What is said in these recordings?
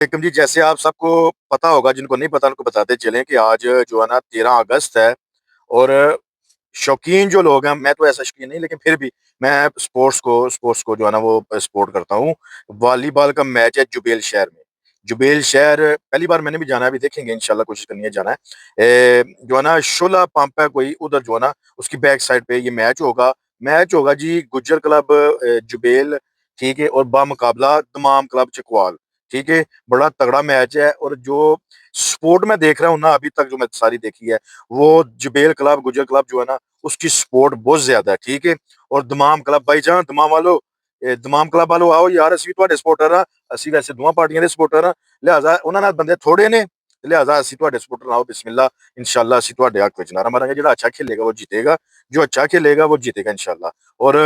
एकम जी, जैसे आप सबको पता होगा, जिनको नहीं पता उनको बताते चलें कि आज जो है ना 13 अगस्त है। और शौकीन जो लोग हैं, मैं तो ऐसा शौकीन नहीं, लेकिन फिर भी मैं स्पोर्ट्स को जो है ना वो सपोर्ट करता हूँ। वॉलीबॉल का मैच है जुबेल शहर में। जुबेल शहर पहली बार मैंने भी जाना है, अभी देखेंगे इंशाल्लाह, कोशिश करनी है जाना है। जो है ना शोला पंप है कोई उधर, जो है ना उसकी बैक साइड पे ये मैच होगा जी। गुज्जर क्लब जुबेल, ठीक है, और बामुकाबला तमाम क्लब चकवाल, ठीक है। बड़ा तगड़ा मैच है। और जो स्पोर्ट मैं देख रहा हूँ ना, अभी तक जो मैं सारी देखी है, वो जुबेल क्लब गुजर क्लब जो है ना उसकी सपोर्ट बहुत ज्यादा है, ठीक है। और दमाम क्लब भाईजान, दमाम वालो, दमाम क्लब वालो आओ यार, ਅਸੀਂ ਤੁਹਾਡੇ ਸਪੋਰਟਰ ਆ। ਅਸੀਂ ਵੈਸੇ ਦੋਵਾਂ ਪਾਰਟੀਆਂ ਦੇ ਸਪੋਰਟਰ ਆ, ਲਿਹਾਜ਼ਾ ਉਹਨਾਂ ਨਾਲ ਬੰਦੇ ਥੋੜੇ ਨੇ, ਲਿਹਾਜ਼ਾ ਅਸੀਂ ਤੁਹਾਡੇ ਸਪੋਰਟਰ ਆਓ, ਬਿਸमिल्लाह। इंशाल्लाह ਅਸੀਂ ਤੁਹਾਡੇ हक ਵਿੱਚ नारा मारेंगे। ਜਿਹੜਾ अच्छा खेलेगा वो जीतेगा, जो अच्छा खेलेगा वो जीतेगा इंशाल्लाह। और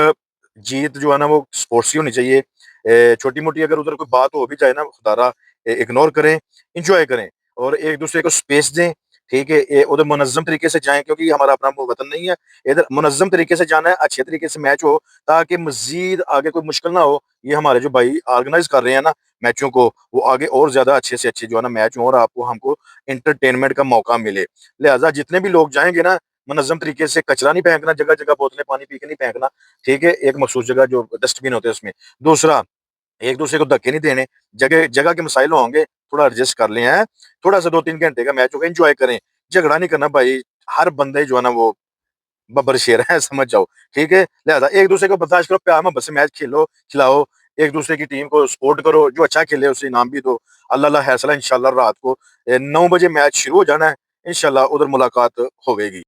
जीत जो है ना वो स्पोर्ट्स की होनी चाहिए। छोटी मोटी अगर उधर कोई बात हो भी जाए ना, खुदारा इग्नोर करें, इंजॉय करें और एक दूसरे को स्पेस दें, ठीक है। उधर मुनज़्ज़म तरीके से जाएं, क्योंकि हमारा अपना वो वतन नहीं है। इधर मुनज़्ज़म तरीके से जाना है, अच्छे तरीके से मैच हो, ताकि मजीद आगे कोई मुश्किल ना हो। ये हमारे जो भाई ऑर्गेनाइज कर रहे हैं ना मैचों को, वो आगे और ज्यादा अच्छे से अच्छे जो है ना मैच हो, और आपको हमको इंटरटेनमेंट का मौका मिले। लिहाजा जितने भी लोग जाएंगे ना, मुनज़्ज़म तरीके से कचरा नहीं फेंकना, जगह जगह बोतलें पानी पी के नहीं फेंकना, ठीक है। एक मखसूस जगह जो डस्टबिन होते हैं उसमें। दूसरा, एक दूसरे को धक्के नहीं देने। जगह जगह के मसाइल होंगे, थोड़ा एडजस्ट कर ले हैं। थोड़ा सा 2-3 घंटे का मैच होगा, एंजॉय करें। झगड़ा नहीं करना भाई। हर बंदे जो है ना वो बब्बर शेर है, समझ जाओ, ठीक है। लिहाजा एक दूसरे को बर्दाश्त करो, प्यार मोहब्बत से मैच खेलो, खिलाओ। एक दूसरे की टीम को सपोर्ट करो, जो अच्छा खेले उसे इनाम भी दो। अल्लाह अल्लाह फैसला इंशाल्लाह। रात को 9 बजे मैच शुरू हो जाना है, इंशाल्लाह उधर मुलाकात होगी।